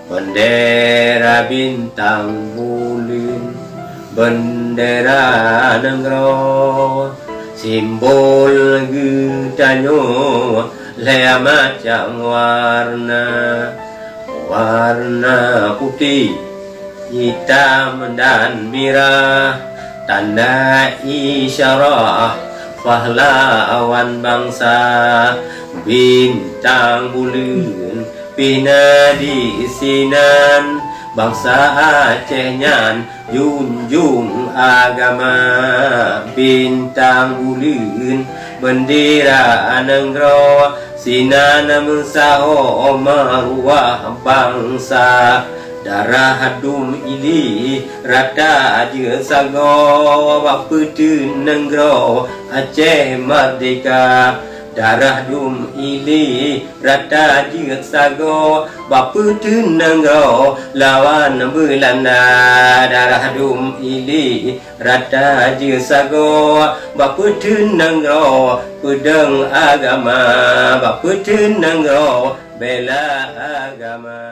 Bendera bintang bulan, bendera negara, simbol getanyo lea macam warna putih, hitam dan merah, tanda isyarah pahlawan bangsa. Bintang bulan bina di sinan, bangsa Aceh nyan junjung agama. Bintang bulan bendera negara, sinan mensaho maruah bangsa. Darah dum ili rata je sago, bapa tu negara Aceh merdeka. Darah dum ili rata je sago, bapa tu negara lawan Belanda. Darah dum ili rata je sago, bapa tu negara pedang agama. Bapa tu negara bela agama.